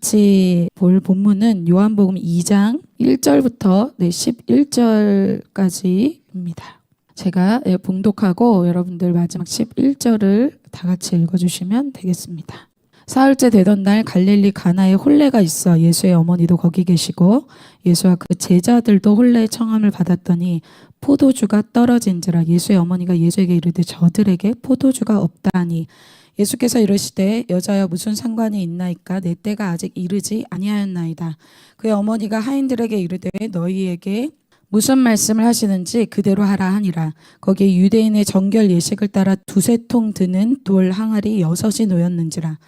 같이 볼 본문은 요한복음 2장 1절부터 11절까지입니다. 제가 봉독하고 여러분들 마지막 11절을 다 같이 읽어주시면 되겠습니다. 사흘째 되던 날 갈릴리 가나에 혼례가 있어 예수의 어머니도 거기 계시고 예수와 그 제자들도 혼례의 청함을 받았더니 포도주가 떨어진지라 예수의 어머니가 예수에게 이르되 저들에게 포도주가 없다니 예수께서 이르시되 여자여 무슨 상관이 있나이까 내 때가 아직 이르지 아니하였나이다. 그의 어머니가 하인들에게 이르되 너희에게 무슨 말씀을 하시는지 그대로 하라 하니라. 거기에 유대인의 정결 예식을 따라 두세 통 드는 돌 항아리 6이 놓였는지라.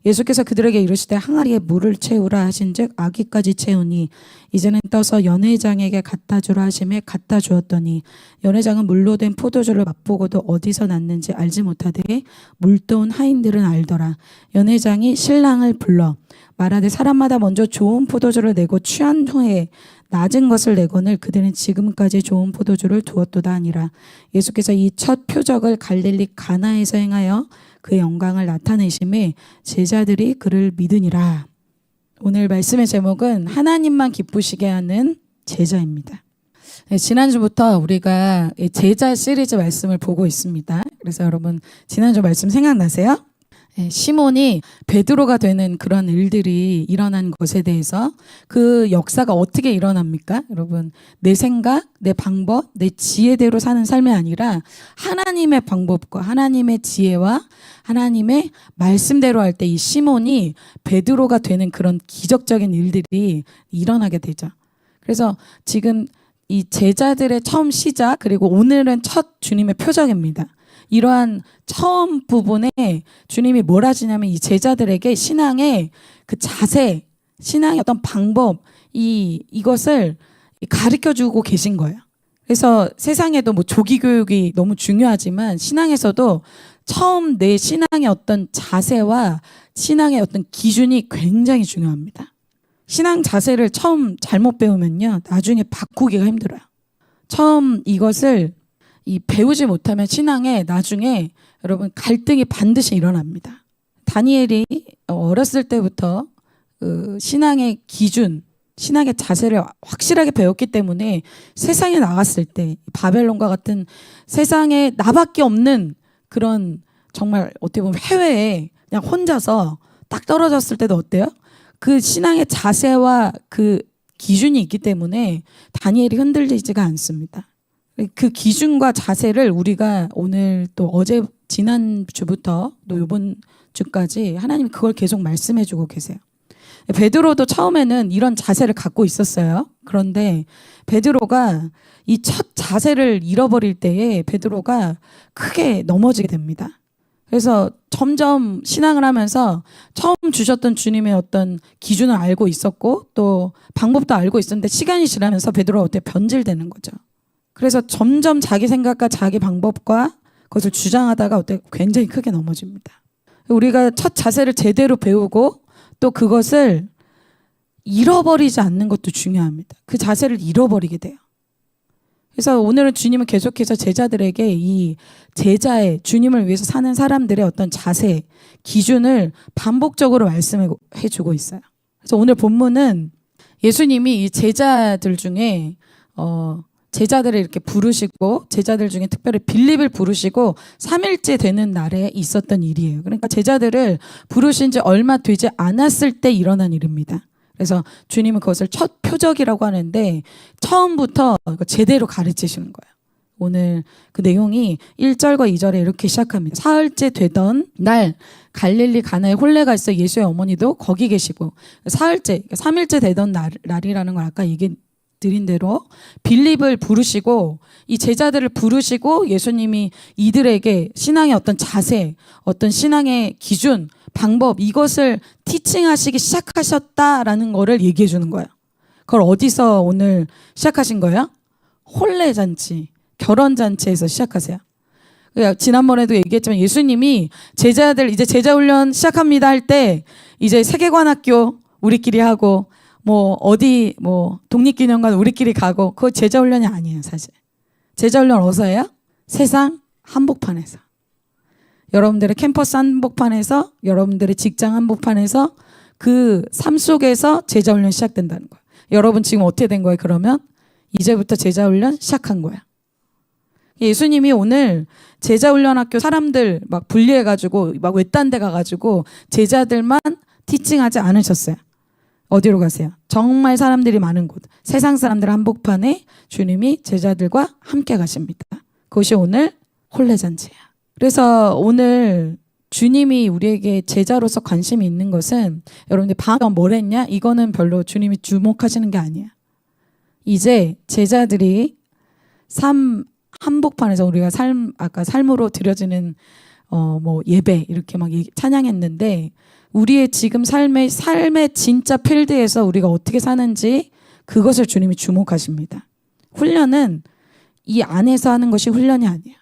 예수께서 그들에게 이르시되 항아리에 물을 채우라 하신즉 아기까지 채우니 이제는 떠서 연회장에게 갖다 주라 하시매 갖다 주었더니 연회장은 물로 된 포도주를 맛보고도 어디서 났는지 알지 못하되 물도온 하인들은 알더라. 연회장이 신랑을 불러 말하되 사람마다 먼저 좋은 포도주를 내고 취한 후에 낮은 것을 내거늘 그들은 지금까지 좋은 포도주를 두었도다 하니라. 예수께서 이 첫 표적을 갈릴리 가나에서 행하여 그의 영광을 나타내심에 제자들이 그를 믿으니라. 오늘 말씀의 제목은 하나님만 기쁘시게 하는 제자입니다. 지난주부터 우리가 제자 시리즈 말씀을 보고 있습니다. 그래서 여러분 지난주 말씀 생각나세요? 시몬이 베드로가 되는 그런 일들이 일어난 것에 대해서 그 역사가 어떻게 일어납니까? 여러분 내 생각, 내 방법, 내 지혜대로 사는 삶이 아니라 하나님의 방법과 하나님의 지혜와 하나님의 말씀대로 할 때 이 시몬이 베드로가 되는 그런 기적적인 일들이 일어나게 되죠. 그래서 지금 이 제자들의 처음 시작 그리고 오늘은 첫 주님의 표적입니다. 이러한 처음 부분에 주님이 뭘 하시냐면 이 제자들에게 신앙의 그 자세, 신앙의 어떤 방법, 이것을 가르쳐 주고 계신 거예요. 그래서 세상에도 뭐 조기 교육이 너무 중요하지만 신앙에서도 처음 내 신앙의 어떤 자세와 신앙의 어떤 기준이 굉장히 중요합니다. 신앙 자세를 처음 잘못 배우면요, 나중에 바꾸기가 힘들어요. 처음 이것을 배우지 못하면 신앙에 나중에 여러분 갈등이 반드시 일어납니다. 다니엘이 어렸을 때부터 신앙의 기준, 신앙의 자세를 확실하게 배웠기 때문에 세상에 나갔을 때 바벨론과 같은 세상에 나밖에 없는 그런 정말 어떻게 보면 해외에 그냥 혼자서 딱 떨어졌을 때도 어때요? 그 신앙의 자세와 그 기준이 있기 때문에 다니엘이 흔들리지가 않습니다. 그 기준과 자세를 우리가 오늘 또 어제 지난주부터 또 이번 주까지 하나님이 그걸 계속 말씀해 주고 계세요. 베드로도 처음에는 이런 자세를 갖고 있었어요. 그런데 베드로가 이 첫 자세를 잃어버릴 때에 베드로가 크게 넘어지게 됩니다. 그래서 점점 신앙을 하면서 처음 주셨던 주님의 어떤 기준을 알고 있었고 또 방법도 알고 있었는데 시간이 지나면서 베드로가 어떻게 변질되는 거죠. 그래서 점점 자기 생각과 자기 방법과 그것을 주장하다가 어떻게 굉장히 크게 넘어집니다. 우리가 첫 자세를 제대로 배우고 또 그것을 잃어버리지 않는 것도 중요합니다. 그 자세를 잃어버리게 돼요. 그래서 오늘은 주님은 계속해서 제자들에게 이 제자의 주님을 위해서 사는 사람들의 어떤 자세, 기준을 반복적으로 말씀해 주고 있어요. 그래서 오늘 본문은 예수님이 이 제자들 중에 제자들을 이렇게 부르시고 제자들 중에 특별히 빌립을 부르시고 3일째 되는 날에 있었던 일이에요. 그러니까 제자들을 부르신 지 얼마 되지 않았을 때 일어난 일입니다. 그래서 주님은 그것을 첫 표적이라고 하는데 처음부터 제대로 가르치시는 거예요. 오늘 그 내용이 1절과 2절에 이렇게 시작합니다. 사흘째 되던 날 갈릴리 가나에 혼례가 있어 예수의 어머니도 거기 계시고 사흘째, 3일째 되던 날이라는 걸 아까 얘기 드린 대로 빌립을 부르시고 이 제자들을 부르시고 예수님이 이들에게 신앙의 어떤 자세, 어떤 신앙의 기준, 방법 이것을 티칭하시기 시작하셨다라는 거를 얘기해 주는 거예요. 그걸 어디서 오늘 시작하신 거예요? 혼례잔치, 결혼잔치에서 시작하세요. 지난번에도 얘기했지만 예수님이 제자들 이제 제자훈련 시작합니다 할 때 이제 세계관학교 우리끼리 하고 뭐 어디 뭐 독립기념관 우리끼리 가고 그거 제자훈련이 아니에요. 사실 제자훈련 어디서 해요? 세상 한복판에서. 여러분들의 캠퍼스 한복판에서 여러분들의 직장 한복판에서 그 삶 속에서 제자 훈련 시작된다는 거야. 여러분 지금 어떻게 된 거예요? 그러면 이제부터 제자 훈련 시작한 거야. 예수님이 오늘 제자 훈련 학교 사람들 막 분리해가지고 막 외딴 데 가가지고 제자들만 티칭하지 않으셨어요. 어디로 가세요? 정말 사람들이 많은 곳, 세상 사람들 한복판에 주님이 제자들과 함께 가십니다. 그것이 오늘 혼례잔치야. 그래서 오늘 주님이 우리에게 제자로서 관심이 있는 것은 여러분들 방금 동안 뭘 했냐? 이거는 별로 주님이 주목하시는 게 아니야. 이제 제자들이 한복판에서 우리가 아까 삶으로 드려지는 예배 이렇게 막 찬양했는데 우리의 지금 삶의 진짜 필드에서 우리가 어떻게 사는지 그것을 주님이 주목하십니다. 훈련은 이 안에서 하는 것이 훈련이 아니야.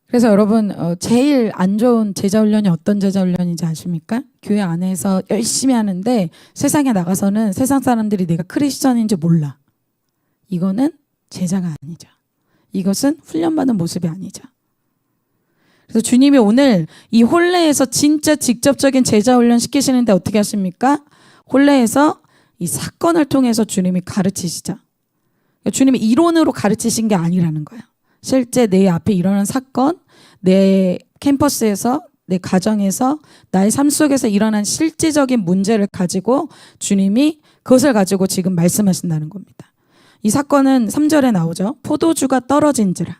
그래서 여러분 제일 안 좋은 제자 훈련이 어떤 제자 훈련인지 아십니까? 교회 안에서 열심히 하는데 세상에 나가서는 세상 사람들이 내가 크리스천인지 몰라. 이거는 제자가 아니죠. 이것은 훈련받은 모습이 아니죠. 그래서 주님이 오늘 이 혼례에서 진짜 직접적인 제자 훈련 시키시는데 어떻게 하십니까? 혼례에서 이 사건을 통해서 주님이 가르치시죠. 주님이 이론으로 가르치신 게 아니라는 거예요. 실제 내 앞에 일어난 사건, 내 캠퍼스에서, 내 가정에서, 나의 삶 속에서 일어난 실제적인 문제를 가지고 주님이 그것을 가지고 지금 말씀하신다는 겁니다. 이 사건은 3절에 나오죠. 포도주가 떨어진지라.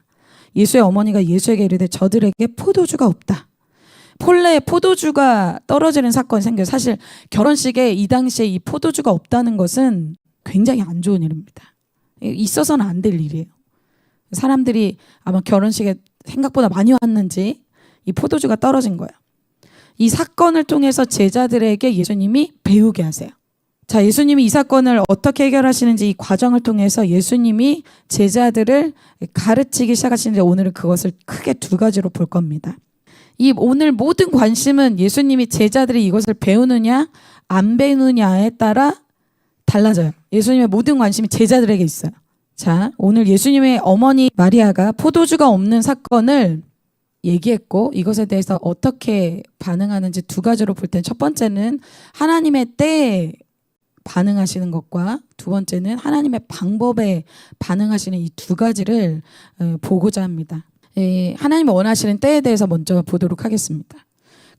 예수의 어머니가 예수에게 이르되 저들에게 포도주가 없다. 본래 포도주가 떨어지는 사건이 생겨요. 사실 결혼식에 이 당시에 이 포도주가 없다는 것은 굉장히 안 좋은 일입니다. 있어서는 안 될 일이에요. 사람들이 아마 결혼식에 생각보다 많이 왔는지 이 포도주가 떨어진 거예요. 이 사건을 통해서 제자들에게 예수님이 배우게 하세요. 자, 예수님이 이 사건을 어떻게 해결하시는지 이 과정을 통해서 예수님이 제자들을 가르치기 시작하시는데 오늘은 그것을 크게 두 가지로 볼 겁니다. 이 오늘 모든 관심은 예수님이 제자들이 이것을 배우느냐 안 배우느냐에 따라 달라져요. 예수님의 모든 관심이 제자들에게 있어요. 자, 오늘 예수님의 어머니 마리아가 포도주가 없는 사건을 얘기했고 이것에 대해서 어떻게 반응하는지 두 가지로 볼 때 첫 번째는 하나님의 때에 반응하시는 것과 두 번째는 하나님의 방법에 반응하시는 이 두 가지를 보고자 합니다. 하나님이 원하시는 때에 대해서 먼저 보도록 하겠습니다.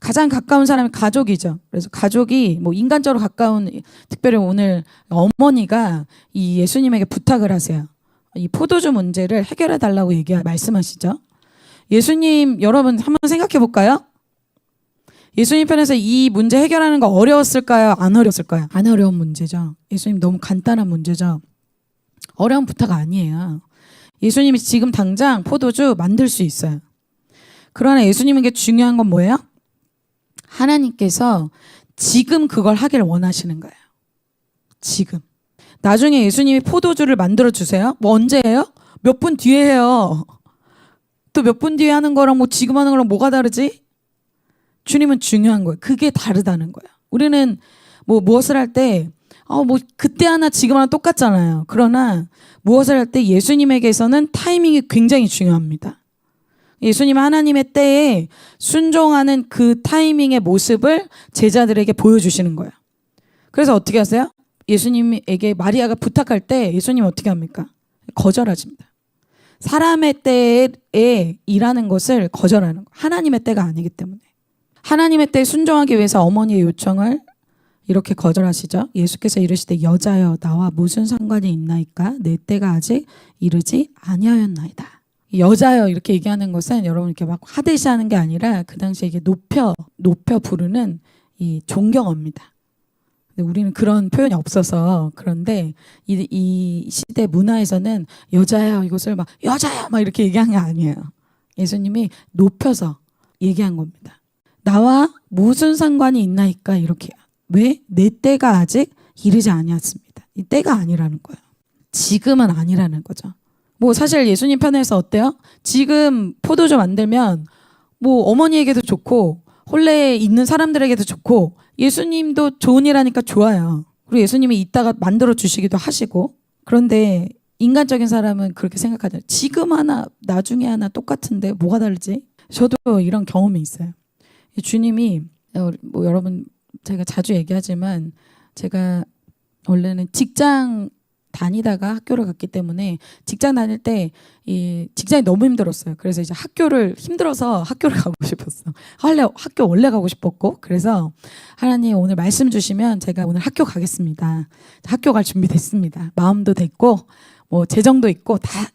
가장 가까운 사람이 가족이죠. 그래서 가족이 인간적으로 가까운 특별히 오늘 어머니가 이 예수님에게 부탁을 하세요. 이 포도주 문제를 해결해 달라고 말씀하시죠. 예수님 여러분 한번 생각해 볼까요? 예수님 편에서 이 문제 해결하는 거 어려웠을까요? 안 어려웠을까요? 안 어려운 문제죠. 예수님 너무 간단한 문제죠. 어려운 부탁 아니에요. 예수님이 지금 당장 포도주 만들 수 있어요. 그러나 예수님에게 중요한 건 뭐예요? 하나님께서 지금 그걸 하길 원하시는 거예요. 지금. 나중에 예수님이 포도주를 만들어 주세요. 언제예요? 몇 분 뒤에 해요. 또 몇 분 뒤에 하는 거랑 지금 하는 거랑 뭐가 다르지? 주님은 중요한 거예요. 그게 다르다는 거예요. 우리는 무엇을 할 때 그때 하나 지금 하나 똑같잖아요. 그러나 무엇을 할 때 예수님에게서는 타이밍이 굉장히 중요합니다. 예수님 하나님의 때에 순종하는 그 타이밍의 모습을 제자들에게 보여주시는 거예요. 그래서 어떻게 하세요? 예수님에게 마리아가 부탁할 때 예수님 어떻게 합니까? 거절하십니다. 사람의 때에 일하는 것을 거절하는 거예요. 하나님의 때가 아니기 때문에. 하나님의 때에 순종하기 위해서 어머니의 요청을 이렇게 거절하시죠. 예수께서 이르시되 여자여 나와 무슨 상관이 있나이까 내 때가 아직 이르지 아니하였나이다. 여자여 이렇게 얘기하는 것은 여러분 이렇게 막 하듯이 하는 게 아니라 그 당시에 이게 높여 부르는 이 존경어입니다. 근데 우리는 그런 표현이 없어서 그런데 이 시대 문화에서는 여자여 이것을 막 여자여 막 이렇게 얘기한 게 아니에요. 예수님이 높여서 얘기한 겁니다. 나와 무슨 상관이 있나이까 이렇게. 왜? 내 때가 아직 이르지 아니었습니다. 이 때가 아니라는 거예요. 지금은 아니라는 거죠. 사실 예수님 편에서 어때요? 지금 포도주 만들면 어머니에게도 좋고 혼례에 있는 사람들에게도 좋고 예수님도 좋은 일 하니까 좋아요. 그리고 예수님이 이따가 만들어 주시기도 하시고 그런데 인간적인 사람은 그렇게 생각하죠. 지금 하나 나중에 하나 똑같은데 뭐가 다르지? 저도 이런 경험이 있어요. 주님이 여러분 제가 자주 얘기하지만 제가 원래는 직장 다니다가 학교를 갔기 때문에 직장 다닐 때 이 직장이 너무 힘들었어요. 그래서 이제 학교를 힘들어서 학교를 가고 싶었어. 학교 원래 가고 싶었고 그래서 하나님 오늘 말씀 주시면 제가 오늘 학교 가겠습니다. 학교 갈 준비 됐습니다. 마음도 됐고 뭐 재정도 있고 다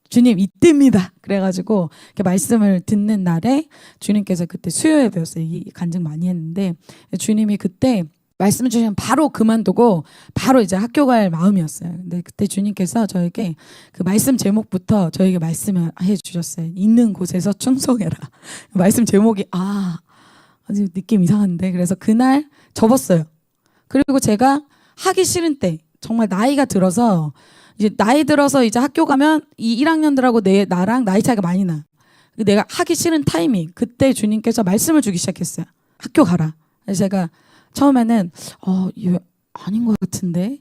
주님 이때입니다. 그래가지고 이렇게 말씀을 듣는 날에 주님께서 그때 수요에 배웠어요. 이 간증 많이 했는데 주님이 그때 말씀 주시면 바로 그만두고 바로 이제 학교 갈 마음이었어요. 근데 그때 주님께서 저에게 그 말씀 제목부터 저에게 말씀을 해 주셨어요. 있는 곳에서 충성해라. 말씀 제목이 아주 느낌 이상한데 그래서 그날 접었어요. 그리고 제가 하기 싫은 때 정말 나이가 들어서 이제 학교 가면 이 1학년들하고 나랑 나이 차이가 많이 나. 내가 하기 싫은 타이밍 그때 주님께서 말씀을 주기 시작했어요. 학교 가라. 그래서 제가 처음에는 이거 아닌 것 같은데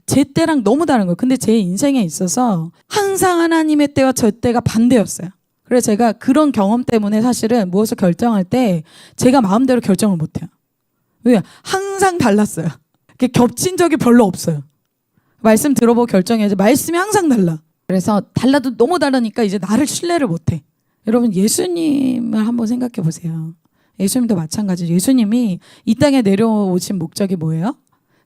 제 때랑 너무 다른 거예요. 근데 제 인생에 있어서 항상 하나님의 때와 저 때가 반대였어요. 그래서 제가 그런 경험 때문에 사실은 무엇을 결정할 때 제가 마음대로 결정을 못해요. 왜? 항상 달랐어요. 겹친 적이 별로 없어요. 말씀 들어보고 결정해야지 말씀이 항상 달라. 그래서 달라도 너무 다르니까 이제 나를 신뢰를 못해. 여러분 예수님을 한번 생각해 보세요. 예수님도 마찬가지죠. 예수님이 이 땅에 내려오신 목적이 뭐예요?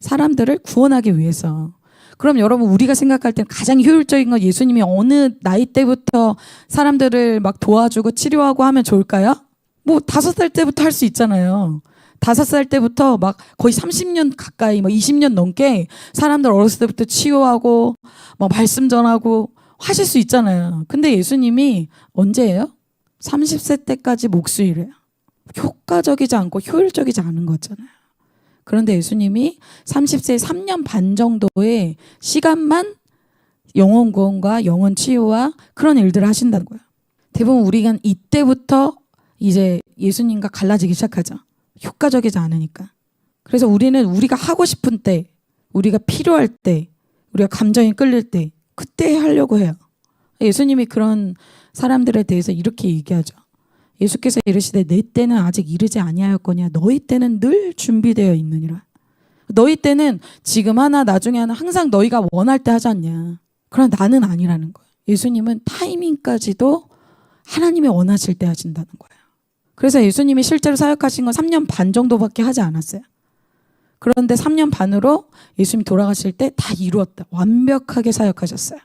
사람들을 구원하기 위해서. 그럼 여러분 우리가 생각할 때 가장 효율적인 건 예수님이 어느 나이 때부터 사람들을 막 도와주고 치료하고 하면 좋을까요? 뭐 5살 때부터 할 수 있잖아요. 5살 때부터 막 거의 30년 가까이 20년 넘게 사람들 어렸을 때부터 치유하고 막 말씀 전하고 하실 수 있잖아요. 근데 예수님이 언제예요? 30세 때까지 목수일해요. 효과적이지 않고 효율적이지 않은 거잖아요. 그런데 예수님이 30세 3년 반 정도의 시간만 영혼 구원과 영혼 치유와 그런 일들을 하신다는 거예요. 대부분 우리가 이때부터 이제 예수님과 갈라지기 시작하죠. 효과적이지 않으니까. 그래서 우리는 우리가 하고 싶은 때, 우리가 필요할 때, 우리가 감정이 끌릴 때 그때 하려고 해요. 예수님이 그런 사람들에 대해서 이렇게 얘기하죠. 예수께서 이르시되 내 때는 아직 이르지 아니하였거니와 너희 때는 늘 준비되어 있느니라. 너희 때는 지금 하나 나중에 하나 항상 너희가 원할 때 하지 않냐. 그러나 나는 아니라는 거예요. 예수님은 타이밍까지도 하나님이 원하실 때 하신다는 거예요. 그래서 예수님이 실제로 사역하신 건 3년 반 정도밖에 하지 않았어요. 그런데 3년 반으로 예수님이 돌아가실 때 다 이루었다. 완벽하게 사역하셨어요.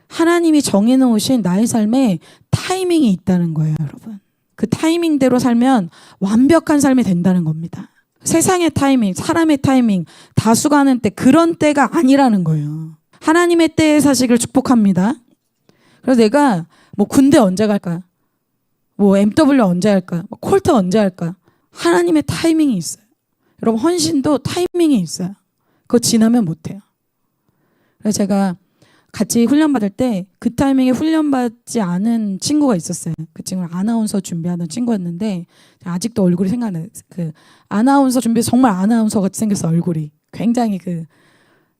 하나님이 정해놓으신 나의 삶에 타이밍이 있다는 거예요, 여러분. 그 타이밍대로 살면 완벽한 삶이 된다는 겁니다. 세상의 타이밍, 사람의 타이밍, 다수가 하는 때 그런 때가 아니라는 거예요. 하나님의 때에 사시기를 축복합니다. 그래서 내가 뭐 군대 언제 갈까? 뭐 MW 언제 할까? 뭐 콜트 언제 할까? 하나님의 타이밍이 있어요. 여러분 헌신도 타이밍이 있어요. 그거 지나면 못해요. 그래서 제가 같이 훈련받을 때 그 타이밍에 훈련받지 않은 친구가 있었어요. 그 친구는 아나운서 준비하던 친구였는데 아직도 얼굴이 생각나요. 그 아나운서 준비 정말 아나운서 같이 생겼어. 얼굴이 굉장히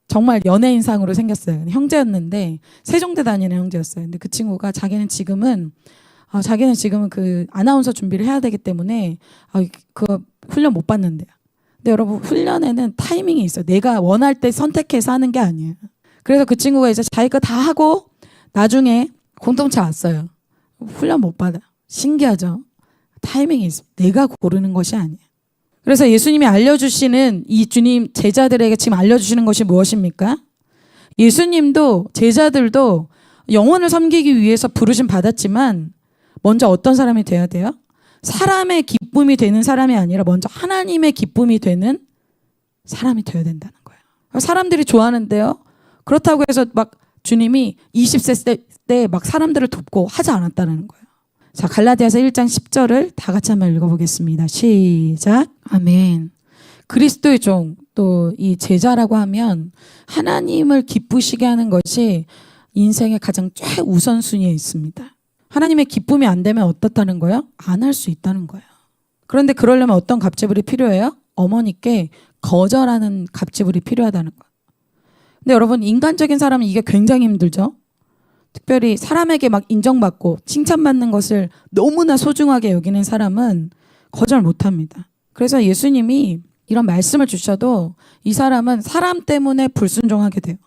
정말 연예인상으로 생겼어요. 형제였는데 세종대 다니는 형제였어요. 근데 그 친구가 자기는 지금은 그 아나운서 준비를 해야 되기 때문에 그 훈련 못 받는데요. 근데 여러분 훈련에는 타이밍이 있어요. 내가 원할 때 선택해서 하는 게 아니에요. 그래서 그 친구가 이제 자기가 다 하고 나중에 공동체 왔어요. 훈련 못 받아. 신기하죠? 타이밍이 있습니다. 내가 고르는 것이 아니에요. 그래서 예수님이 알려주시는 이 주님 제자들에게 지금 알려주시는 것이 무엇입니까? 예수님도 제자들도 영혼을 섬기기 위해서 부르심 받았지만 먼저 어떤 사람이 돼야 돼요? 사람의 기쁨이 되는 사람이 아니라 먼저 하나님의 기쁨이 되는 사람이 되어야 된다는 거예요. 사람들이 좋아하는데요. 그렇다고 해서 막 주님이 20세 때 막 사람들을 돕고 하지 않았다는 거예요. 자, 갈라디아서 1장 10절을 다 같이 한번 읽어보겠습니다. 시작. 아멘. 그리스도의 종, 또 이 제자라고 하면 하나님을 기쁘시게 하는 것이 인생의 가장 최우선순위에 있습니다. 하나님의 기쁨이 안 되면 어떻다는 거예요? 안 할 수 있다는 거예요. 그런데 그러려면 어떤 갑질이 필요해요? 어머니께 거절하는 갑질이 필요하다는 거예요. 근데 여러분 인간적인 사람은 이게 굉장히 힘들죠. 특별히 사람에게 막 인정받고 칭찬받는 것을 너무나 소중하게 여기는 사람은 거절 못합니다. 그래서 예수님이 이런 말씀을 주셔도 이 사람은 사람 때문에 불순종하게 돼요.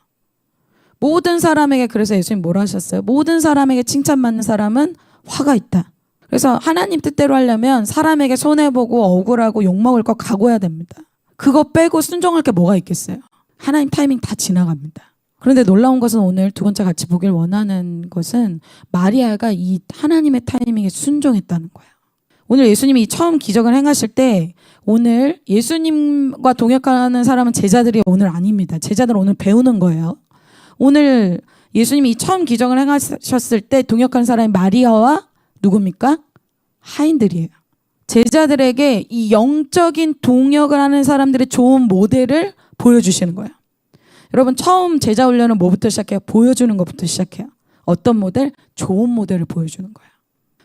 모든 사람에게, 그래서 예수님 뭐라 하셨어요? 모든 사람에게 칭찬받는 사람은 화가 있다. 그래서 하나님 뜻대로 하려면 사람에게 손해보고 억울하고 욕먹을 거 각오해야 됩니다. 그거 빼고 순종할 게 뭐가 있겠어요? 하나님 타이밍 다 지나갑니다. 그런데 놀라운 것은 오늘 두 번째 같이 보길 원하는 것은 마리아가 이 하나님의 타이밍에 순종했다는 거예요. 오늘 예수님이 처음 기적을 행하실 때 오늘 예수님과 동역하는 사람은 제자들이 오늘 아닙니다. 제자들은 오늘 배우는 거예요. 오늘 예수님이 처음 기적을 행하셨을 때 동역한 사람이 마리아와 누굽니까? 하인들이에요. 제자들에게 이 영적인 동역을 하는 사람들의 좋은 모델을 보여주시는 거예요. 여러분 처음 제자 훈련은 뭐부터 시작해요? 보여주는 것부터 시작해요. 어떤 모델? 좋은 모델을 보여주는 거예요.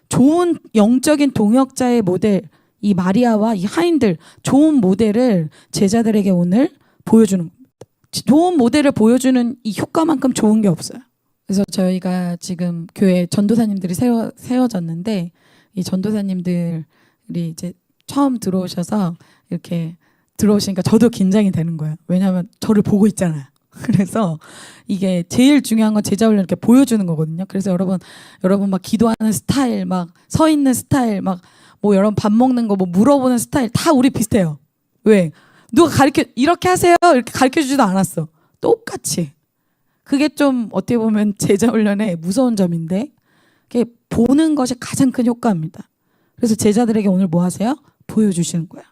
좋은 영적인 동역자의 모델, 이 마리아와 이 하인들 좋은 모델을 제자들에게 오늘 보여주는 겁니다. 좋은 모델을 보여주는 이 효과만큼 좋은 게 없어요. 그래서 저희가 지금 교회 전도사님들이 세워졌는데 이 전도사님들이 이제 처음 들어오셔서 이렇게 들어오시니까 저도 긴장이 되는 거예요. 왜냐하면 저를 보고 있잖아요. 그래서 이게 제일 중요한 건 제자 훈련 이렇게 보여주는 거거든요. 그래서 여러분 막 기도하는 스타일, 막 서 있는 스타일, 막 뭐 여러분 밥 먹는 거 뭐 물어보는 스타일 다 우리 비슷해요. 왜? 누가 이렇게 하세요 이렇게 가르쳐 주지도 않았어. 똑같이. 그게 좀 어떻게 보면 제자 훈련의 무서운 점인데 그게 보는 것이 가장 큰 효과입니다. 그래서 제자들에게 오늘 뭐 하세요? 보여주시는 거야.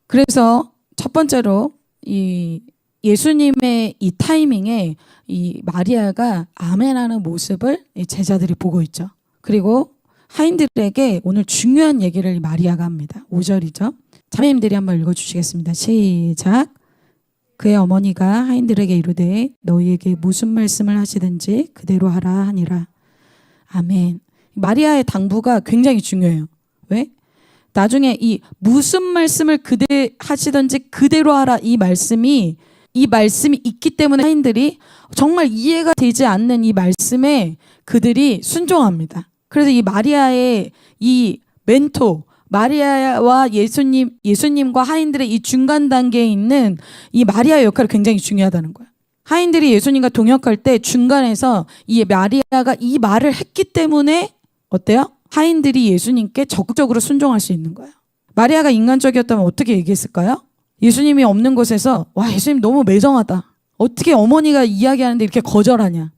그래서 첫 번째로 이 예수님의 이 타이밍에 이 마리아가 아멘하는 모습을 이 제자들이 보고 있죠. 그리고 하인들에게 오늘 중요한 얘기를 이 마리아가 합니다. 5절이죠. 자매님들이 한번 읽어주시겠습니다. 시작. 그의 어머니가 하인들에게 이르되 너희에게 무슨 말씀을 하시든지 그대로 하라 하니라. 아멘. 마리아의 당부가 굉장히 중요해요. 왜? 나중에 이 무슨 말씀을 하시든지 그대로 하라 이 말씀이 있기 때문에 하인들이 정말 이해가 되지 않는 이 말씀에 그들이 순종합니다. 그래서 이 마리아의 이 멘토, 마리아와 예수님과 하인들의 이 중간 단계에 있는 이 마리아의 역할이 굉장히 중요하다는 거예요. 하인들이 예수님과 동역할 때 중간에서 이 마리아가 이 말을 했기 때문에 어때요? 하인들이 예수님께 적극적으로 순종할 수 있는 거예요. 마리아가 인간적이었다면 어떻게 얘기했을까요? 예수님이 없는 곳에서 와 예수님 너무 매정하다. 어떻게 어머니가 이야기하는데 이렇게 거절하냐.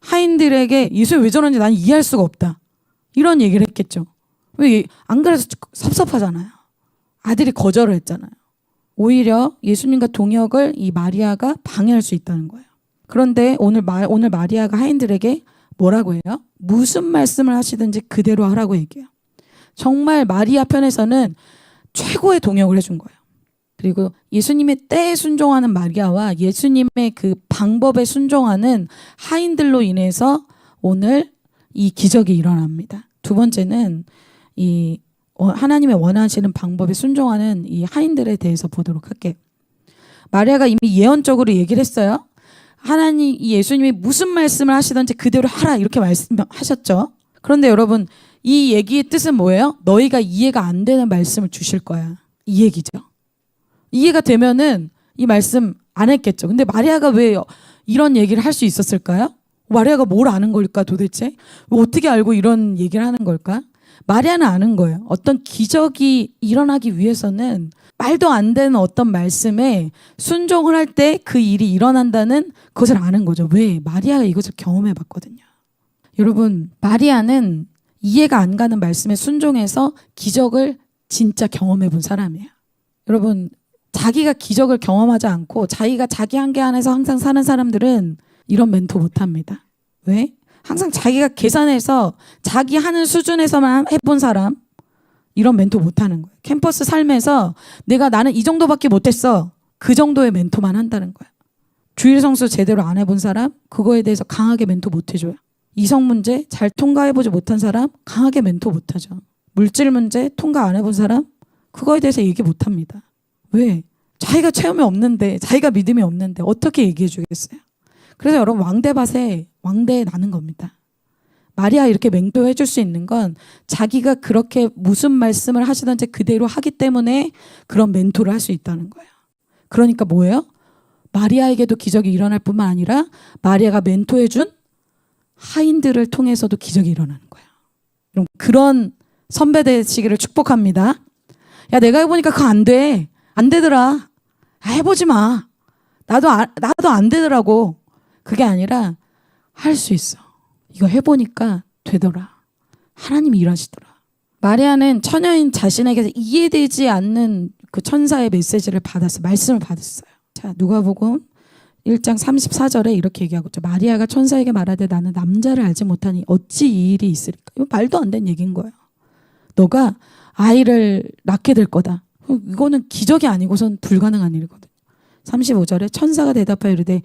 하인들에게 예수님 왜 저러는지 난 이해할 수가 없다. 이런 얘기를 했겠죠. 왜 안 그래서 섭섭하잖아요. 아들이 거절을 했잖아요. 오히려 예수님과 동역을 이 마리아가 방해할 수 있다는 거예요. 그런데 오늘 마리아가 하인들에게 뭐라고 해요? 무슨 말씀을 하시든지 그대로 하라고 얘기해요. 정말 마리아 편에서는 최고의 동역을 해준 거예요. 그리고 예수님의 때에 순종하는 마리아와 예수님의 그 방법에 순종하는 하인들로 인해서 오늘 이 기적이 일어납니다. 두 번째는 이 하나님의 원하시는 방법에 순종하는 이 하인들에 대해서 보도록 할게요. 마리아가 이미 예언적으로 얘기를 했어요. 예수님이 무슨 말씀을 하시든지 그대로 하라 이렇게 말씀하셨죠. 그런데 여러분 이 얘기의 뜻은 뭐예요? 너희가 이해가 안 되는 말씀을 주실 거야. 이 얘기죠. 이해가 되면은 이 말씀 안 했겠죠. 근데 마리아가 왜 이런 얘기를 할 수 있었을까요? 마리아가 뭘 아는 걸까 도대체? 어떻게 알고 이런 얘기를 하는 걸까? 마리아는 아는 거예요. 어떤 기적이 일어나기 위해서는 말도 안 되는 어떤 말씀에 순종을 할 때 그 일이 일어난다는 것을 아는 거죠. 왜? 마리아가 이것을 경험해 봤거든요. 여러분 마리아는 이해가 안 가는 말씀에 순종해서 기적을 진짜 경험해 본 사람이에요. 여러분 자기가 기적을 경험하지 않고 자기가 자기 한계 안에서 항상 사는 사람들은 이런 멘토 못합니다. 왜? 항상 자기가 계산해서 자기 하는 수준에서만 해본 사람 이런 멘토 못하는 거예요. 캠퍼스 삶에서 나는 이 정도밖에 못했어. 그 정도의 멘토만 한다는 거예요. 주일 성수 제대로 안 해본 사람 그거에 대해서 강하게 멘토 못해줘요. 이성 문제 잘 통과해보지 못한 사람 강하게 멘토 못하죠. 물질 문제 통과 안 해본 사람 그거에 대해서 얘기 못합니다. 왜? 자기가 체험이 없는데 자기가 믿음이 없는데 어떻게 얘기해 주겠어요? 그래서 여러분 왕대밭에 왕대 나는 겁니다. 마리아 이렇게 맹도해 줄 수 있는 건 자기가 그렇게 무슨 말씀을 하시든지 그대로 하기 때문에 그런 멘토를 할 수 있다는 거예요. 그러니까 뭐예요? 마리아에게도 기적이 일어날 뿐만 아니라 마리아가 멘토해준 하인들을 통해서도 기적이 일어나는 거예요. 여러분, 그런 선배 되시기를 축복합니다. 야, 내가 해보니까 그거 안 돼. 안 되더라. 해보지 마. 나도 안 되더라고. 그게 아니라 할 수 있어. 이거 해보니까 되더라. 하나님이 일하시더라. 마리아는 처녀인 자신에게서 이해되지 않는 그 천사의 메시지를 받았어요. 말씀을 받았어요. 자, 누가복음 1장 34절에 이렇게 얘기하고 있죠. 마리아가 천사에게 말하되 나는 남자를 알지 못하니 어찌 이 일이 있으리까. 이거 말도 안 되는 얘기인 거예요. 너가 아이를 낳게 될 거다. 이거는 기적이 아니고선 불가능한 일이거든요. 35절에 천사가 대답하여 이르되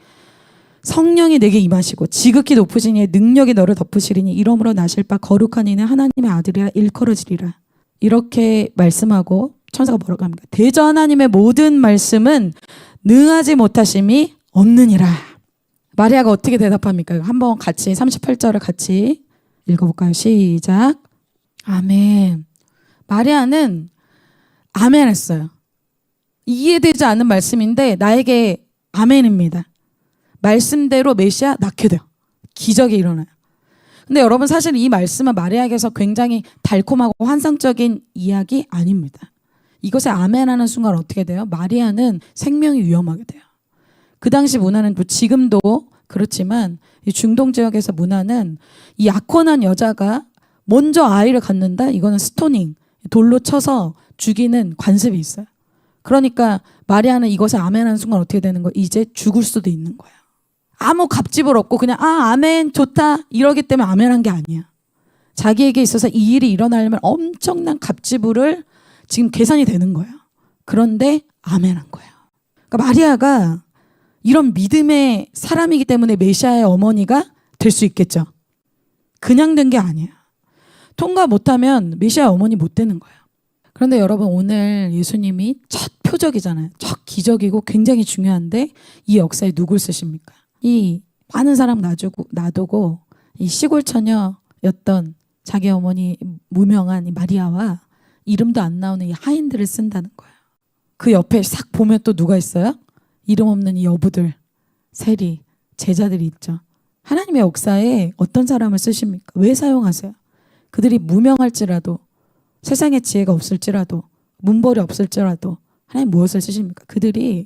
성령이 내게 임하시고 지극히 높으신 이의 능력이 너를 덮으시리니 이러므로 나실 바 거룩한 이는 하나님의 아들이라 일컬어지리라. 이렇게 말씀하고 천사가 뭐라고 합니까? 대저 하나님의 모든 말씀은 능하지 못하심이 없느니라. 마리아가 어떻게 대답합니까? 한번 같이 38절을 같이 읽어볼까요? 시작. 아멘. 마리아는 아멘 했어요. 이해되지 않는 말씀인데 나에게 아멘입니다. 말씀대로 메시아 낳게 돼요. 기적이 일어나요. 근데 여러분, 사실 이 말씀은 마리아에게서 굉장히 달콤하고 환상적인 이야기 아닙니다. 이것에 아멘하는 순간 어떻게 돼요? 마리아는 생명이 위험하게 돼요. 그 당시 문화는 또 지금도 그렇지만 이 중동 지역에서 문화는 이 약혼한 여자가 먼저 아이를 갖는다? 이거는 스토닝, 돌로 쳐서 죽이는 관습이 있어요. 그러니까 마리아는 이것에 아멘하는 순간 어떻게 되는 거예요? 이제 죽을 수도 있는 거예요. 아무 갑집을 없고 그냥 아멘 좋다 이러기 때문에 아멘한 게 아니야. 자기에게 있어서 이 일이 일어나려면 엄청난 갑지불을 지금 계산이 되는 거예요. 그런데 아멘한 거예요. 그러니까 마리아가 이런 믿음의 사람이기 때문에 메시아의 어머니가 될 수 있겠죠. 그냥 된 게 아니야. 통과 못하면 메시아 어머니 못 되는 거예요. 그런데 여러분, 오늘 예수님이 첫 표적이잖아요. 첫 기적이고 굉장히 중요한데 이 역사에 누굴 쓰십니까? 이 많은 사람 놔두고 이 시골 처녀였던 자기 어머니 무명한 이 마리아와 이름도 안 나오는 이 하인들을 쓴다는 거예요. 그 옆에 싹 보면 또 누가 있어요? 이름 없는 이 여부들, 세리, 제자들이 있죠. 하나님의 역사에 어떤 사람을 쓰십니까? 왜 사용하세요? 그들이 무명할지라도, 세상에 지혜가 없을지라도, 문벌이 없을지라도 하나님 무엇을 쓰십니까? 그들이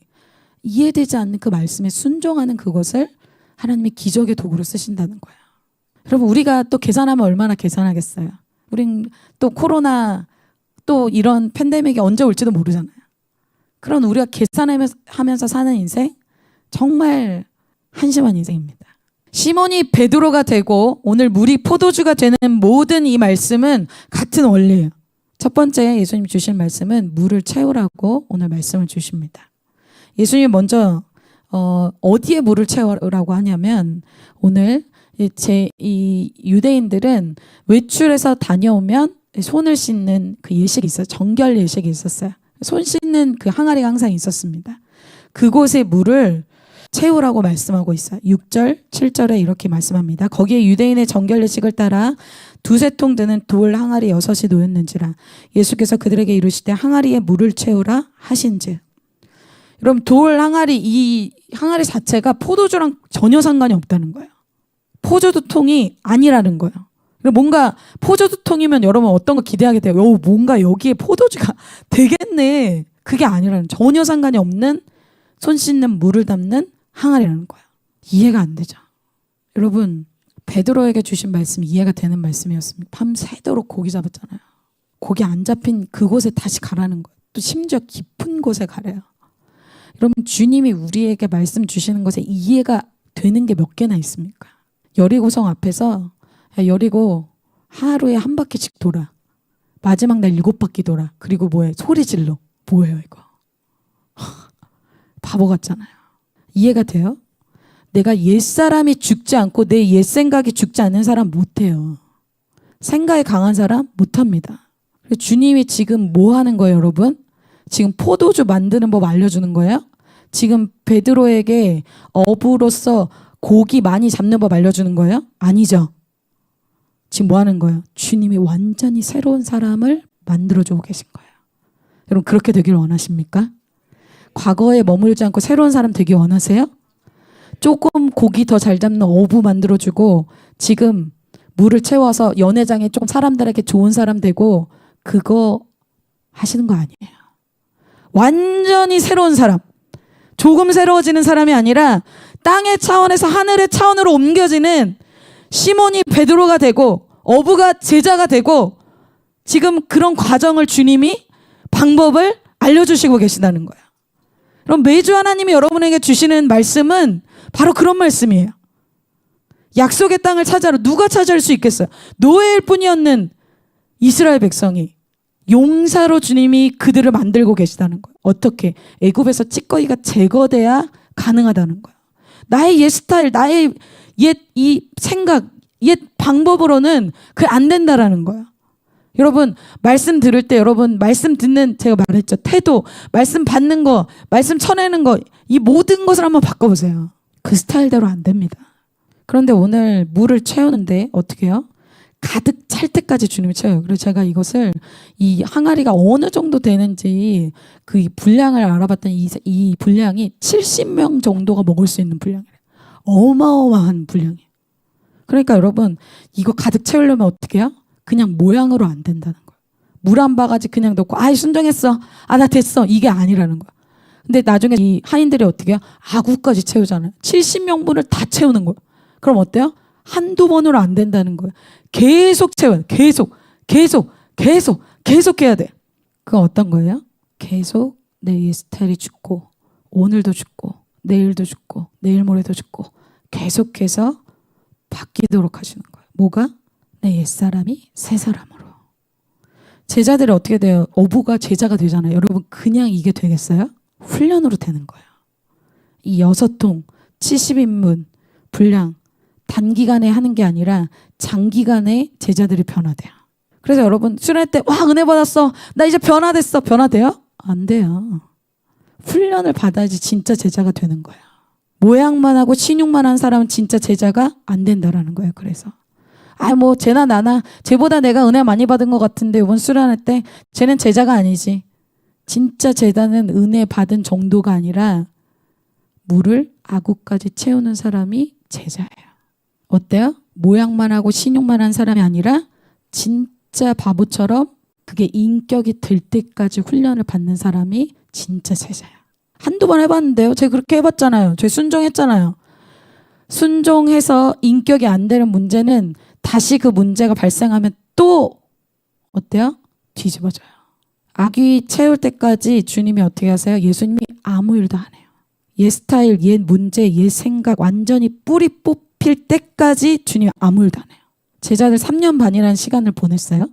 이해되지 않는 그 말씀에 순종하는 그것을 하나님이 기적의 도구로 쓰신다는 거예요. 여러분, 우리가 또 계산하면 얼마나 계산하겠어요? 우린 또 코로나 또 이런 팬데믹이 언제 올지도 모르잖아요. 그런 우리가 계산하면서 사는 인생, 정말 한심한 인생입니다. 시몬이 베드로가 되고 오늘 물이 포도주가 되는 모든 이 말씀은 같은 원리예요. 첫 번째 예수님 주신 말씀은 물을 채우라고 오늘 말씀을 주십니다. 예수님이 먼저 어디에 물을 채우라고 하냐면, 오늘 이 유대인들은 외출해서 다녀오면 손을 씻는 그 예식이 있어요. 정결 예식이 있었어요. 손 씻는 그 항아리가 항상 있었습니다. 그곳에 물을 채우라고 말씀하고 있어요. 6절, 7절에 이렇게 말씀합니다. 거기에 유대인의 정결 예식을 따라 두세 통 드는 돌 항아리 6이 놓였는지라 예수께서 그들에게 이르시되 항아리에 물을 채우라 하신즉. 여러분, 돌 항아리, 이 항아리 자체가 포도주랑 전혀 상관이 없다는 거예요. 포도주통이 아니라는 거예요. 뭔가 포도주통이면 여러분 어떤 거 기대하게 돼요? 뭔가 여기에 포도주가 되겠네. 그게 아니라는, 전혀 상관이 없는 손 씻는 물을 담는 항아리라는 거예요. 이해가 안 되죠. 여러분, 베드로에게 주신 말씀이 이해가 되는 말씀이었습니다. 밤새도록 고기 잡았잖아요. 고기 안 잡힌 그곳에 다시 가라는 거예요. 또 심지어 깊은 곳에 가래요. 여러분, 주님이 우리에게 말씀 주시는 것에 이해가 되는 게 몇 개나 있습니까? 여리고성 앞에서, 야, 여리고 하루에 한 바퀴씩 돌아. 마지막 날 7바퀴 돌아. 그리고 뭐해? 소리 질러. 뭐예요 이거? 바보 같잖아요. 이해가 돼요? 내가 옛사람이 죽지 않고 내 옛생각이 죽지 않는 사람 못해요. 생각이 강한 사람 못합니다. 주님이 지금 뭐 하는 거예요, 여러분? 지금 포도주 만드는 법 알려주는 거예요? 지금 베드로에게 어부로서 고기 많이 잡는 법 알려주는 거예요? 아니죠. 지금 뭐 하는 거예요? 주님이 완전히 새로운 사람을 만들어주고 계신 거예요. 여러분, 그렇게 되기를 원하십니까? 과거에 머물지 않고 새로운 사람 되기 원하세요? 조금 고기 더 잘 잡는 어부 만들어주고 지금 물을 채워서 연회장에 조금 사람들에게 좋은 사람 되고 그거 하시는 거 아니에요. 완전히 새로운 사람, 조금 새로워지는 사람이 아니라 땅의 차원에서 하늘의 차원으로 옮겨지는 시몬이 베드로가 되고 어부가 제자가 되고 지금 그런 과정을 주님이 방법을 알려주시고 계시다는 거예요. 그럼 매주 하나님이 여러분에게 주시는 말씀은 바로 그런 말씀이에요. 약속의 땅을 찾아라. 누가 찾아올 수 있겠어요? 노예일 뿐이었는 이스라엘 백성이 용사로 주님이 그들을 만들고 계시다는 거예요. 어떻게? 애굽에서 찌꺼기가 제거돼야 가능하다는 거예요. 나의 옛 스타일, 나의 옛 이 생각, 옛 방법으로는 그게 안 된다라는 거예요. 여러분 말씀 들을 때 여러분 말씀 듣는 제가 말했죠. 태도, 말씀 받는 거, 말씀 쳐내는 거 이 모든 것을 한번 바꿔보세요. 그 스타일대로 안 됩니다. 그런데 오늘 물을 채우는데 어떻게 해요? 가득 찰 때까지 주님이 채워요. 그래서 제가 이것을 이 항아리가 어느 정도 되는지 그 분량을 알아봤더니 이 분량이 70명 정도가 먹을 수 있는 분량이래요. 어마어마한 분량이에요. 그러니까 여러분 이거 가득 채우려면 어떻게 해요? 그냥 모양으로 안 된다는 거예요. 물 한 바가지 그냥 넣고 아이 순종했어. 아 나 됐어. 이게 아니라는 거예요. 근데 나중에 이 하인들이 어떻게 해요? 아구까지 채우잖아요. 70명분을 다 채우는 거예요. 그럼 어때요? 한두 번으로 안 된다는 거예요. 계속 채워요. 계속 해야 돼. 그건 어떤 거예요? 계속 내 스타일이 죽고 오늘도 죽고 내일도 죽고 내일 모레도 죽고 계속해서 바뀌도록 하시는 거예요. 뭐가? 내 옛사람이 새 사람으로. 제자들이 어떻게 돼요? 어부가 제자가 되잖아요. 여러분 그냥 이게 되겠어요? 훈련으로 되는 거예요. 이 6통 70인분 분량 단기간에 하는 게 아니라 장기간에 제자들이 변화돼요. 그래서 여러분 수련회 때 와 은혜 받았어. 나 이제 변화됐어. 변화돼요? 안 돼요. 훈련을 받아야지 진짜 제자가 되는 거예요. 모양만 하고 신용만 한 사람은 진짜 제자가 안 된다라는 거예요. 그래서 뭐 쟤나 나나 쟤보다 내가 은혜 많이 받은 것 같은데 이번 수련회 때 쟤는 제자가 아니지. 진짜 제자는 은혜 받은 정도가 아니라 물을 아구까지 채우는 사람이 제자예요. 어때요? 모양만 하고 신용만 한 사람이 아니라 진짜 바보처럼 그게 인격이 될 때까지 훈련을 받는 사람이 진짜 제자예요. 한두 번 해봤는데요. 제가 그렇게 해봤잖아요. 제가 순종했잖아요. 순종해서 인격이 안 되는 문제는 다시 그 문제가 발생하면 또 어때요? 뒤집어져요. 아귀 채울 때까지 주님이 어떻게 하세요? 예수님이 아무 일도 안 해요. 옛 스타일, 옛 문제, 옛 생각 완전히 뿌리 뽑힐 때까지 주님이 아무 일도 안 해요. 제자들 3년 반이라는 시간을 보냈어요.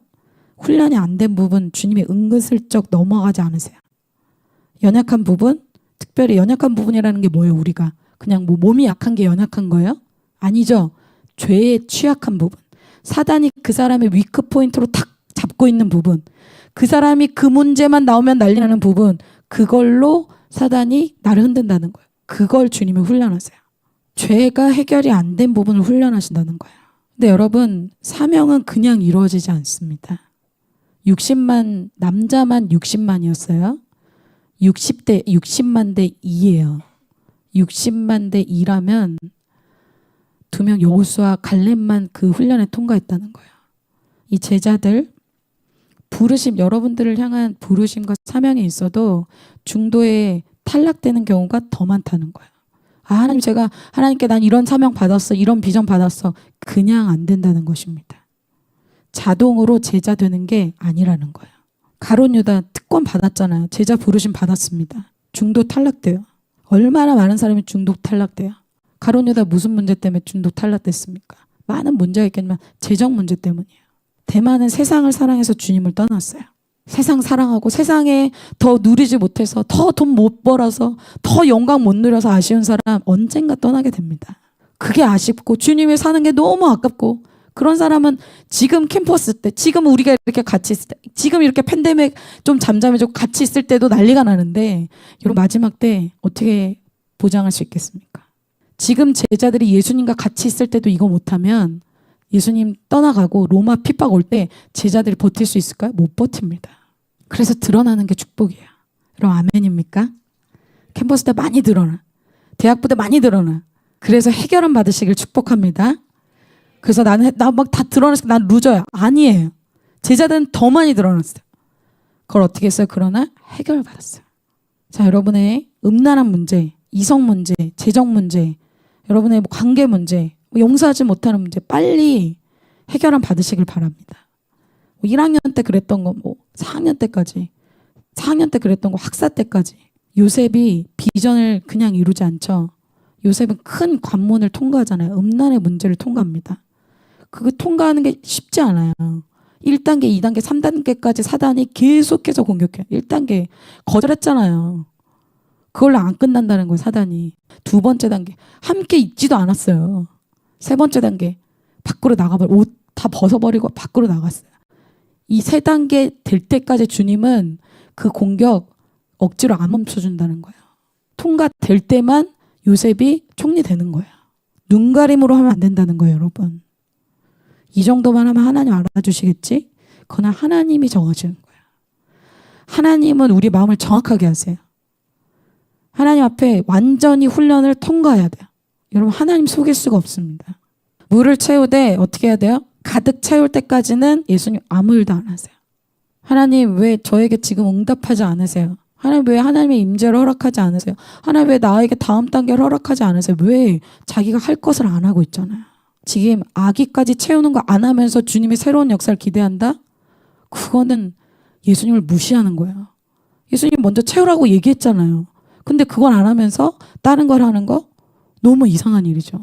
훈련이 안 된 부분 주님이 은근슬쩍 넘어가지 않으세요. 연약한 부분, 특별히 연약한 부분이라는 게 뭐예요? 우리가 그냥 뭐 몸이 약한 게 연약한 거예요? 아니죠. 죄에 취약한 부분. 사단이 그 사람의 위크 포인트로 탁 잡고 있는 부분. 그 사람이 그 문제만 나오면 난리 나는 부분. 그걸로 사단이 나를 흔든다는 거예요. 그걸 주님이 훈련하세요. 죄가 해결이 안 된 부분을 훈련하신다는 거예요. 근데 여러분 사명은 그냥 이루어지지 않습니다. 60만 남자만 60만이었어요. 60만 대 2예요. 60만 대 2라면 2명 여호수아 갈렙만 그 훈련에 통과했다는 거예요. 이 제자들 부르심, 여러분들을 향한 부르심과 사명이 있어도 중도에 탈락되는 경우가 더 많다는 거예요. 하나님 제가 하나님께 난 이런 사명 받았어. 이런 비전 받았어. 그냥 안 된다는 것입니다. 자동으로 제자 되는 게 아니라는 거예요. 가룟 유다 특권 받았잖아요. 제자 부르심 받았습니다. 중도 탈락돼요. 얼마나 많은 사람이 중독 탈락돼요. 가룟 유다 무슨 문제 때문에 중독 탈락됐습니까? 많은 문제가 있겠지만 재정 문제 때문이에요. 대만은 세상을 사랑해서 주님을 떠났어요. 세상 사랑하고 세상에 더 누리지 못해서 더 돈 못 벌어서 더 영광 못 누려서 아쉬운 사람 언젠가 떠나게 됩니다. 그게 아쉽고 주님을 사는 게 너무 아깝고 그런 사람은 지금 캠퍼스 때 지금 우리가 이렇게 같이 있을 때 지금 이렇게 팬데믹 좀 잠잠해지고 같이 있을 때도 난리가 나는데 여러분 마지막 때 어떻게 보장할 수 있겠습니까? 지금 제자들이 예수님과 같이 있을 때도 이거 못하면 예수님 떠나가고 로마 핍박 올 때 제자들이 버틸 수 있을까요? 못 버팁니다. 그래서 드러나는 게 축복이에요. 여러분 아멘입니까? 캠퍼스 때 많이 늘어나. 대학부 때 많이 늘어나. 그래서 해결함 받으시길 축복합니다. 그래서 나 막 다 드러났어. 난 루저야. 아니에요. 제자들은 더 많이 드러났어요. 그걸 어떻게 했어요? 그러나 해결을 받았어요. 자, 여러분의 음란한 문제, 이성 문제, 재정 문제, 여러분의 뭐 관계 문제, 용서하지 못하는 문제 빨리 해결함 받으시길 바랍니다. 1학년 때 그랬던 거 4학년 때까지, 4학년 때 그랬던 거 학사 때까지. 요셉이 비전을 그냥 이루지 않죠. 요셉은 큰 관문을 통과하잖아요. 음란의 문제를 통과합니다. 그거 통과하는 게 쉽지 않아요. 1단계, 2단계, 3단계까지 사단이 계속해서 공격해요. 1단계 거절했잖아요. 그걸로 안 끝난다는 거예요, 사단이. 두 번째 단계 함께 있지도 않았어요. 세 번째 단계 밖으로 나가버려. 옷 다 벗어버리고 밖으로 나갔어요. 이 세 단계 될 때까지 주님은 그 공격 억지로 안 멈춰준다는 거예요. 통과될 때만 요셉이 총리 되는 거예요. 눈가림으로 하면 안 된다는 거예요, 여러분. 이 정도만 하면 하나님 알아주시겠지? 그러나 하나님이 정하시는 거예요. 하나님은 우리 마음을 정확하게 하세요. 하나님 앞에 완전히 훈련을 통과해야 돼요. 여러분, 하나님 속일 수가 없습니다. 물을 채우되 어떻게 해야 돼요? 가득 채울 때까지는 예수님 아무 일도 안 하세요. 하나님 왜 저에게 지금 응답하지 않으세요? 하나님 왜 하나님의 임재를 허락하지 않으세요? 하나님 왜 나에게 다음 단계를 허락하지 않으세요? 왜 자기가 할 것을 안 하고 있잖아요. 지금 아기까지 채우는 거 안 하면서 주님의 새로운 역사를 기대한다? 그거는 예수님을 무시하는 거예요. 예수님 먼저 채우라고 얘기했잖아요. 근데 그걸 안 하면서 다른 걸 하는 거 너무 이상한 일이죠.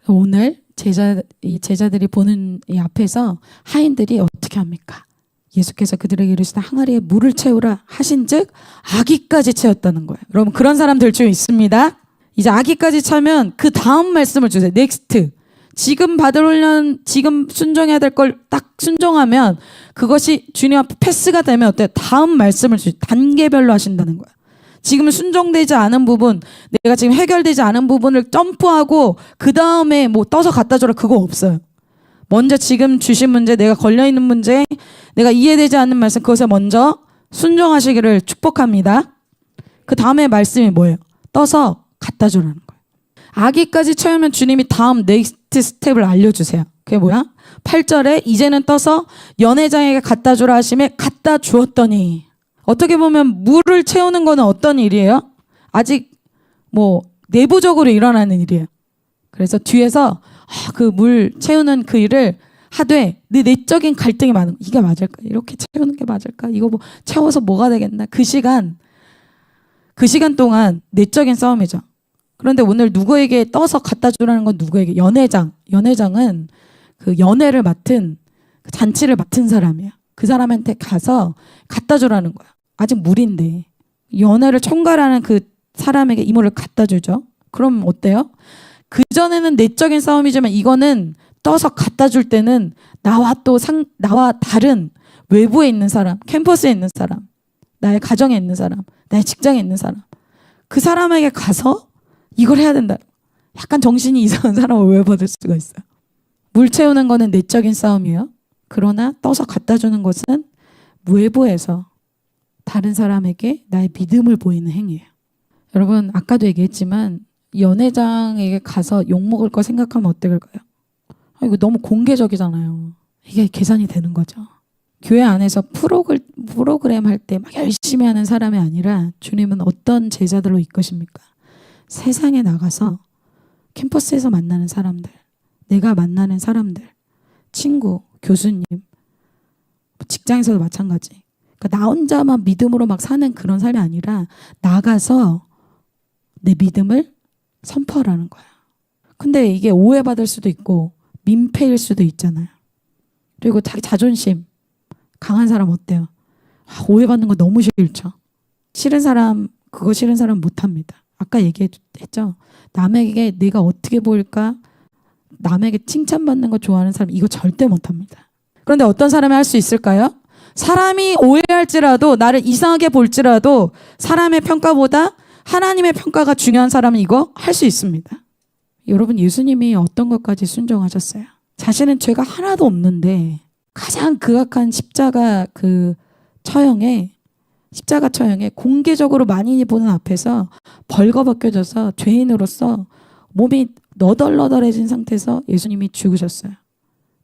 오늘 제자들이 보는 이 앞에서 하인들이 어떻게 합니까? 예수께서 그들에게 이르시되 항아리에 물을 채우라 하신즉 아기까지 채웠다는 거예요. 여러분, 그런 사람들 중 있습니다. 이제 아기까지 차면 그 다음 말씀을 주세요. 넥스트. 지금 받을 훈련, 지금 순종해야 될 걸 딱 순종하면 그것이 주님 앞에 패스가 되면 어때요? 다음 말씀을 단계별로 하신다는 거예요. 지금 순종되지 않은 부분, 내가 지금 해결되지 않은 부분을 점프하고 그 다음에 뭐 떠서 갖다 줘라, 그거 없어요. 먼저 지금 주신 문제, 내가 걸려있는 문제, 내가 이해되지 않는 말씀, 그것에 먼저 순종하시기를 축복합니다. 그 다음에 말씀이 뭐예요? 떠서 갖다 주라는 거예요. 아기까지 채우면 주님이 다음 넥스트 스텝을 알려주세요. 그게 뭐야? 8절에 이제는 떠서 연회장에게 갖다 주라 하심에 갖다 주었더니, 어떻게 보면 물을 채우는 거는 어떤 일이에요? 아직 뭐 내부적으로 일어나는 일이에요. 그래서 뒤에서 그 물 채우는 그 일을 하되 내 내적인 갈등이 많은, 이게 맞을까? 이렇게 채우는 게 맞을까? 이거 뭐 채워서 뭐가 되겠나? 그 시간 동안 내적인 싸움이죠. 그런데 오늘 누구에게 떠서 갖다 주라는 건 누구에게? 연회장은 그 연회를 맡은, 그 잔치를 맡은 사람이에요. 그 사람한테 가서 갖다 주라는 거야. 아직 물인데 연회를 총괄하는 그 사람에게 이 물을 갖다 주죠. 그럼 어때요? 그전에는 내적인 싸움이지만 이거는 떠서 갖다 줄 때는 나와 다른 외부에 있는 사람, 캠퍼스에 있는 사람, 나의 가정에 있는 사람, 나의 직장에 있는 사람, 그 사람에게 가서 이걸 해야 된다. 약간 정신이 이상한 사람을 오해받을 수가 있어요. 물 채우는 거는 내적인 싸움이에요. 그러나 떠서 갖다 주는 것은 외부에서 다른 사람에게 나의 믿음을 보이는 행위예요. 여러분, 아까도 얘기했지만 연회장에게 가서 욕먹을 거 생각하면 어떨까요? 이거 너무 공개적이잖아요. 이게 계산이 되는 거죠. 교회 안에서 프로그램 할 때 막 열심히 하는 사람이 아니라 주님은 어떤 제자들로 이끄십니까? 세상에 나가서 캠퍼스에서 만나는 사람들, 내가 만나는 사람들, 친구, 교수님, 직장에서도 마찬가지. 그러니까 나 혼자만 믿음으로 막 사는 그런 삶이 아니라 나가서 내 믿음을 선포하라는 거야. 근데 이게 오해받을 수도 있고 민폐일 수도 있잖아요. 그리고 자기 자존심 강한 사람 어때요? 오해받는 거 너무 싫죠. 그거 싫은 사람 못합니다. 아까 얘기했죠. 남에게 내가 어떻게 보일까? 남에게 칭찬받는 거 좋아하는 사람 이거 절대 못합니다. 그런데 어떤 사람이 할 수 있을까요? 사람이 오해할지라도, 나를 이상하게 볼지라도 사람의 평가보다 하나님의 평가가 중요한 사람은 이거 할 수 있습니다. 여러분, 예수님이 어떤 것까지 순종하셨어요? 자신은 죄가 하나도 없는데 가장 극악한 십자가 그 처형에 십자가 처형에 공개적으로 만인이 보는 앞에서 벌거벗겨져서 죄인으로서 몸이 너덜너덜해진 상태에서 예수님이 죽으셨어요.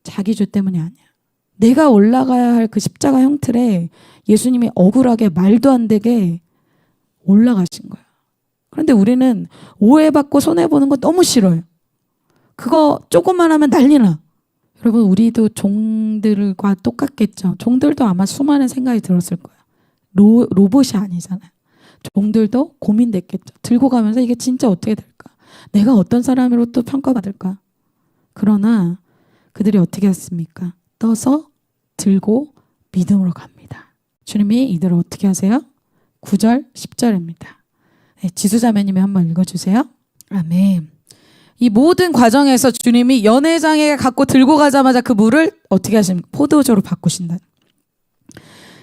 자기 죄 때문이 아니야. 내가 올라가야 할 그 십자가 형틀에 예수님이 억울하게 말도 안 되게 올라가신 거예요. 그런데 우리는 오해받고 손해보는 거 너무 싫어요. 그거 조금만 하면 난리나. 여러분, 우리도 종들과 똑같겠죠. 종들도 아마 수많은 생각이 들었을 거예요. 로봇이 아니잖아요. 종들도 고민됐겠죠. 들고 가면서 이게 진짜 어떻게 될까? 내가 어떤 사람으로 또 평가받을까? 그러나 그들이 어떻게 했습니까? 떠서 들고 믿음으로 갑니다. 주님이 이들을 어떻게 하세요? 9절, 10절입니다. 네, 지수자매님이 한번 읽어주세요. 아멘. 이 모든 과정에서 주님이 연회장에 갖고 들고 가자마자 그 물을 어떻게 하십니까? 포도주로 바꾸신다.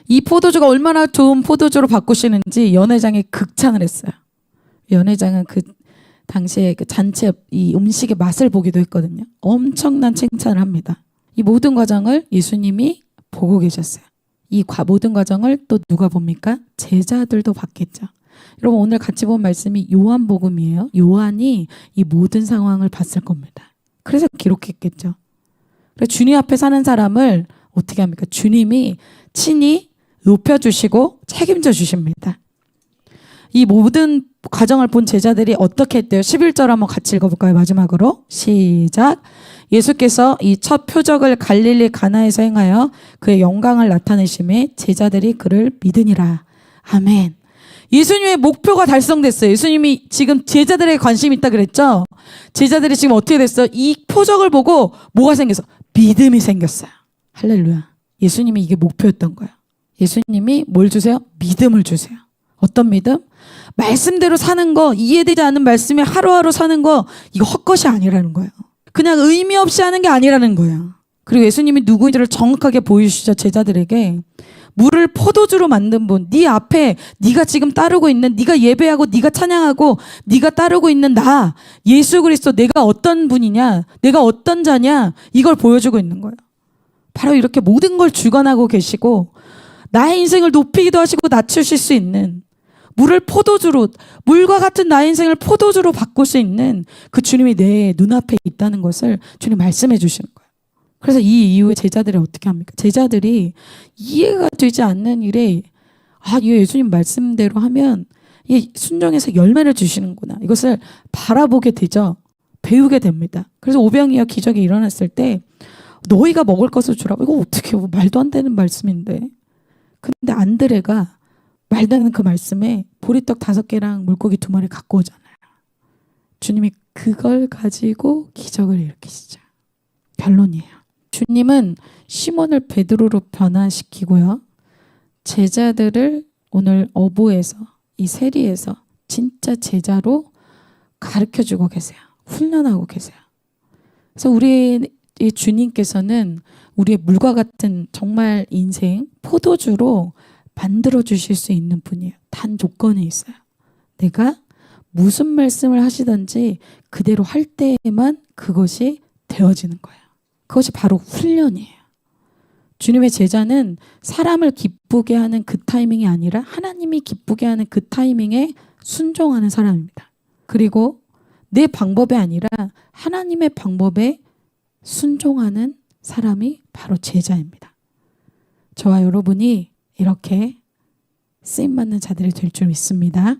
이 포도주가 얼마나 좋은 포도주로 바꾸시는지 연회장에 극찬을 했어요. 연회장은 그 당시에 그 잔치 이 음식의 맛을 보기도 했거든요. 엄청난 칭찬을 합니다. 이 모든 과정을 예수님이 보고 계셨어요. 이 모든 과정을 또 누가 봅니까? 제자들도 봤겠죠. 여러분, 오늘 같이 본 말씀이 요한복음이에요. 요한이 이 모든 상황을 봤을 겁니다. 그래서 기록했겠죠. 그래서 주님 앞에 사는 사람을 어떻게 합니까? 주님이 친히 높여주시고 책임져 주십니다. 이 모든 과정을 본 제자들이 어떻게 했대요? 11절 한번 같이 읽어볼까요? 마지막으로 시작. 예수께서 이 첫 표적을 갈릴리 가나에서 행하여 그의 영광을 나타내심에 제자들이 그를 믿으니라. 아멘. 예수님의 목표가 달성됐어요. 예수님이 지금 제자들에게 관심이 있다 그랬죠? 제자들이 지금 어떻게 됐어요? 이 표적을 보고 뭐가 생겼어? 믿음이 생겼어요. 할렐루야. 예수님이 이게 목표였던 거예요. 예수님이 뭘 주세요? 믿음을 주세요. 어떤 믿음? 말씀대로 사는 거, 이해되지 않는 말씀에 하루하루 사는 거, 이거 헛것이 아니라는 거예요. 그냥 의미 없이 하는 게 아니라는 거예요. 그리고 예수님이 누구인지를 정확하게 보여주시죠. 제자들에게. 물을 포도주로 만든 분, 네 앞에 네가 지금 따르고 있는, 네가 예배하고 네가 찬양하고 네가 따르고 있는 나, 예수 그리스도, 내가 어떤 분이냐, 내가 어떤 자냐, 이걸 보여주고 있는 거예요. 바로 이렇게 모든 걸 주관하고 계시고 나의 인생을 높이기도 하시고 낮추실 수 있는, 물을 포도주로, 물과 같은 나의 인생을 포도주로 바꿀 수 있는 그 주님이 내 눈앞에 있다는 것을 주님 말씀해 주시는 거예요. 그래서 이 이후에 제자들이 어떻게 합니까? 제자들이 이해가 되지 않는 일에 이 예수님 말씀대로 하면 이 순종해서 열매를 주시는구나. 이것을 바라보게 되죠. 배우게 됩니다. 그래서 오병이어 기적이 일어났을 때 너희가 먹을 것을 주라고. 이거 어떻게 말도 안 되는 말씀인데. 근데 안드레가 말도 안 되는 그 말씀에 보리떡 5개랑 물고기 2마리 갖고 오잖아요. 주님이 그걸 가지고 기적을 일으키시죠. 결론이에요. 주님은 시몬을 베드로로 변화시키고요. 제자들을 오늘 어부에서, 이 세리에서 진짜 제자로 가르쳐주고 계세요. 훈련하고 계세요. 그래서 우리 주님께서는 우리의 물과 같은 정말 인생 포도주로 만들어 주실 수 있는 분이에요. 단 조건이 있어요. 내가 무슨 말씀을 하시든지 그대로 할 때에만 그것이 되어지는 거예요. 그것이 바로 훈련이에요. 주님의 제자는 사람을 기쁘게 하는 그 타이밍이 아니라 하나님이 기쁘게 하는 그 타이밍에 순종하는 사람입니다. 그리고 내 방법이 아니라 하나님의 방법에 순종하는 사람이 바로 제자입니다. 저와 여러분이 이렇게 쓰임받는 자들이 될 줄 믿습니다.